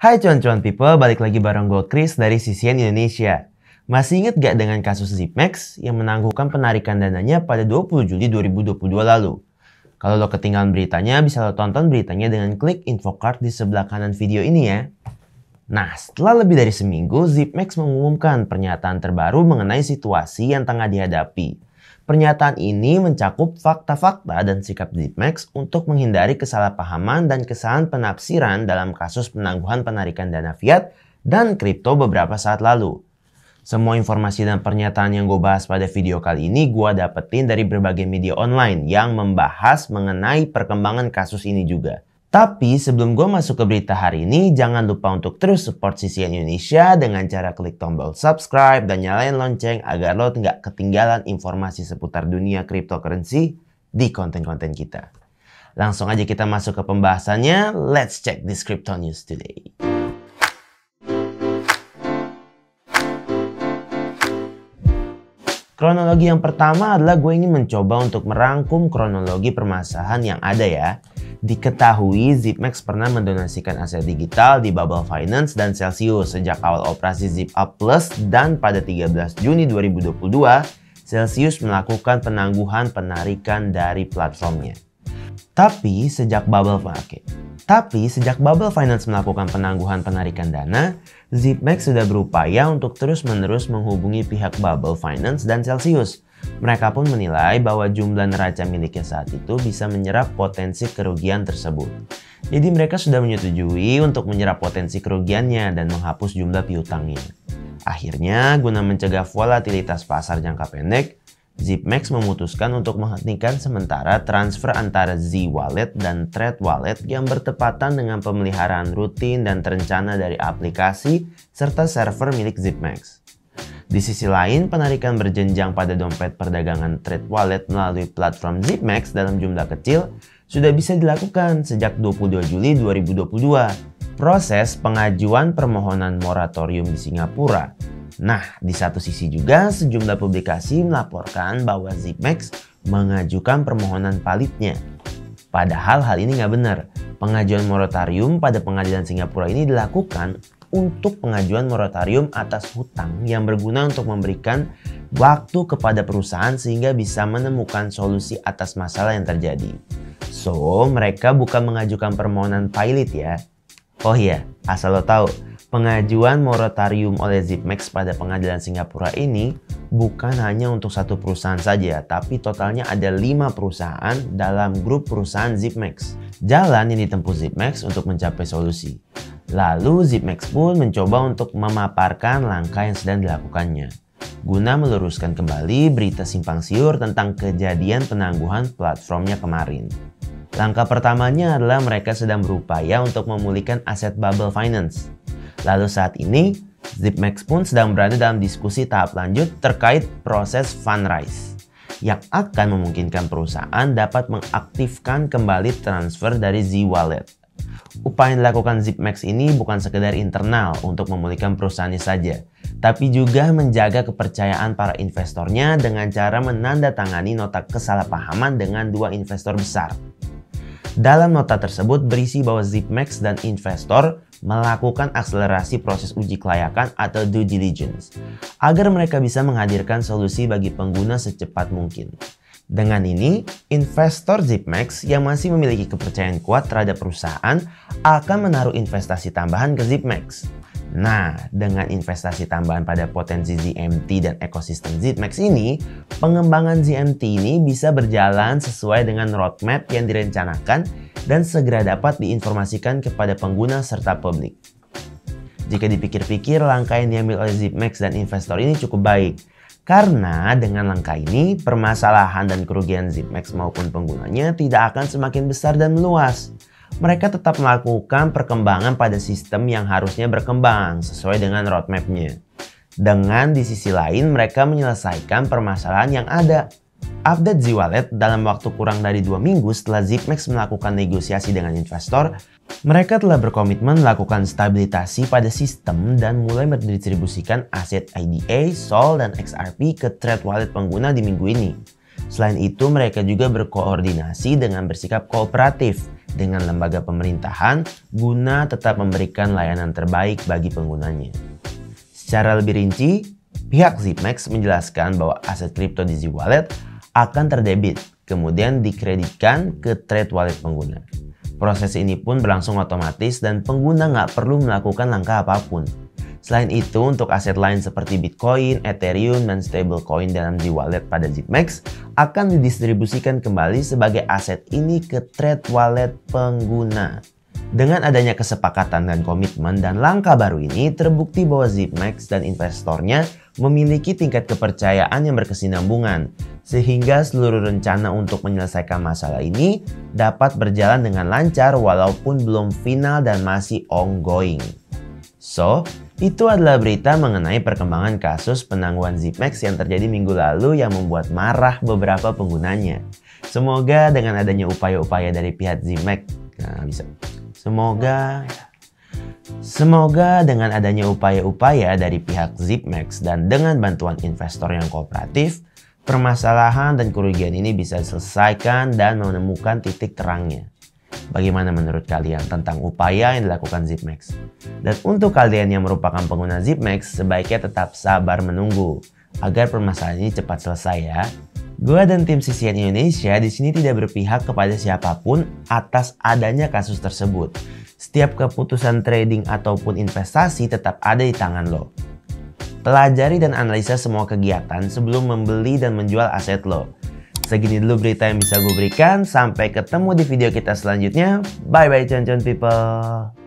Hai cuan-cuan people, balik lagi bareng gue Chris dari CCN Indonesia. Masih inget gak dengan kasus ZipMax yang menangguhkan penarikan dananya pada 20 Juli 2022 lalu? Kalau lo ketinggalan beritanya, bisa lo tonton beritanya dengan klik info card di sebelah kanan video ini ya. Nah, setelah lebih dari seminggu, ZipMax mengumumkan pernyataan terbaru mengenai situasi yang tengah dihadapi. Pernyataan ini mencakup fakta-fakta dan sikap ZipMax untuk menghindari kesalahpahaman dan kesalahan penafsiran dalam kasus penangguhan penarikan dana fiat dan kripto beberapa saat lalu. Semua informasi dan pernyataan yang gue bahas pada video kali ini gue dapetin dari berbagai media online yang membahas mengenai perkembangan kasus ini juga. Tapi sebelum gue masuk ke berita hari ini, jangan lupa untuk terus support CCN Indonesia dengan cara klik tombol subscribe dan nyalain lonceng agar lo nggak ketinggalan informasi seputar dunia cryptocurrency di konten-konten kita. Langsung aja kita masuk ke pembahasannya, let's check this crypto news today. Kronologi yang pertama adalah gue ingin mencoba untuk merangkum kronologi permasalahan yang ada ya. Diketahui ZipMax pernah mendonasikan aset digital di Bubble Finance dan Celsius sejak awal operasi ZipUp Plus, dan pada 13 Juni 2022 Celsius melakukan penangguhan penarikan dari platformnya. Tapi sejak Bubble Finance melakukan penangguhan penarikan dana, ZipMax sudah berupaya untuk terus-menerus menghubungi pihak Bubble Finance dan Celsius. Mereka pun menilai bahwa jumlah neraca miliknya saat itu bisa menyerap potensi kerugian tersebut. Jadi mereka sudah menyetujui untuk menyerap potensi kerugiannya dan menghapus jumlah piutangnya. Akhirnya, guna mencegah volatilitas pasar jangka pendek, ZipMax memutuskan untuk menghentikan sementara transfer antara Z-Wallet dan Trade Wallet yang bertepatan dengan pemeliharaan rutin dan terencana dari aplikasi serta server milik ZipMax. Di sisi lain, penarikan berjenjang pada dompet perdagangan Trade Wallet melalui platform ZipMax dalam jumlah kecil sudah bisa dilakukan sejak 22 Juli 2022. Proses pengajuan permohonan moratorium di Singapura. Nah, di satu sisi juga sejumlah publikasi melaporkan bahwa ZipMax mengajukan permohonan palitnya. Padahal hal ini nggak benar. Pengajuan moratorium pada pengadilan Singapura ini dilakukan untuk pengajuan moratorium atas hutang yang berguna untuk memberikan waktu kepada perusahaan sehingga bisa menemukan solusi atas masalah yang terjadi. So, mereka bukan mengajukan permohonan pilot ya. Oh iya, asal lo tahu, pengajuan moratorium oleh ZipMax pada pengadilan Singapura ini bukan hanya untuk satu perusahaan saja, tapi totalnya ada 5 perusahaan dalam grup perusahaan ZipMax. Jalan yang ditempuh ZipMax untuk mencapai solusi. Lalu ZipMax pun mencoba untuk memaparkan langkah yang sedang dilakukannya, guna meluruskan kembali berita simpang siur tentang kejadian penangguhan platformnya kemarin. Langkah pertamanya adalah mereka sedang berupaya untuk memulihkan aset Bubble Finance. Lalu saat ini, ZipMax pun sedang berada dalam diskusi tahap lanjut terkait proses fundraise, yang akan memungkinkan perusahaan dapat mengaktifkan kembali transfer dari Z-Wallet. Upaya yang dilakukan ZipMax ini bukan sekedar internal untuk memulihkan perusahaannya saja, tapi juga menjaga kepercayaan para investornya dengan cara menandatangani nota kesalahpahaman dengan 2 investor besar. Dalam nota tersebut berisi bahwa ZipMax dan investor melakukan akselerasi proses uji kelayakan atau due diligence, agar mereka bisa menghadirkan solusi bagi pengguna secepat mungkin. Dengan ini, investor ZipMax yang masih memiliki kepercayaan kuat terhadap perusahaan akan menaruh investasi tambahan ke ZipMax. Nah, dengan investasi tambahan pada potensi ZMT dan ekosistem ZipMax ini, pengembangan ZMT ini bisa berjalan sesuai dengan roadmap yang direncanakan dan segera dapat diinformasikan kepada pengguna serta publik. Jika dipikir-pikir, langkah yang diambil oleh ZipMax dan investor ini cukup baik. Karena dengan langkah ini, permasalahan dan kerugian ZipMax maupun penggunanya tidak akan semakin besar dan meluas. Mereka tetap melakukan perkembangan pada sistem yang harusnya berkembang sesuai dengan roadmap-nya. Dengan di sisi lain, mereka menyelesaikan permasalahan yang ada. Update Z-Wallet dalam waktu kurang dari 2 minggu setelah ZipMax melakukan negosiasi dengan investor, mereka telah berkomitmen melakukan stabilisasi pada sistem dan mulai mendistribusikan aset IDA, SOL, dan XRP ke Trade Wallet pengguna di minggu ini. Selain itu, mereka juga berkoordinasi dengan bersikap kooperatif dengan lembaga pemerintahan guna tetap memberikan layanan terbaik bagi penggunanya. Secara lebih rinci, pihak ZipMax menjelaskan bahwa aset kripto di Z-Wallet akan terdebit, kemudian dikreditkan ke trade wallet pengguna. Proses ini pun berlangsung otomatis dan pengguna nggak perlu melakukan langkah apapun. Selain itu, untuk aset lain seperti Bitcoin, Ethereum, dan stablecoin dalam Z-Wallet pada ZipMax akan didistribusikan kembali sebagai aset ini ke trade wallet pengguna. Dengan adanya kesepakatan dan komitmen dan langkah baru ini, terbukti bahwa ZipMax dan investornya memiliki tingkat kepercayaan yang berkesinambungan, sehingga seluruh rencana untuk menyelesaikan masalah ini dapat berjalan dengan lancar walaupun belum final dan masih ongoing. So, itu adalah berita mengenai perkembangan kasus penangguhan ZipMax yang terjadi minggu lalu yang membuat marah beberapa penggunanya. Semoga dengan adanya upaya-upaya dari pihak ZipMax, Semoga dengan adanya upaya-upaya dari pihak ZipMax dan dengan bantuan investor yang kooperatif, permasalahan dan kerugian ini bisa diselesaikan dan menemukan titik terangnya. Bagaimana menurut kalian tentang upaya yang dilakukan ZipMax? Dan untuk kalian yang merupakan pengguna ZipMax, sebaiknya tetap sabar menunggu agar permasalahan ini cepat selesai ya. Gua dan tim CCN Indonesia di sini tidak berpihak kepada siapapun atas adanya kasus tersebut. Setiap keputusan trading ataupun investasi tetap ada di tangan lo. Pelajari dan analisa semua kegiatan sebelum membeli dan menjual aset lo. Segini dulu berita yang bisa gue berikan. Sampai ketemu di video kita selanjutnya. Bye bye, cuan-cuan people.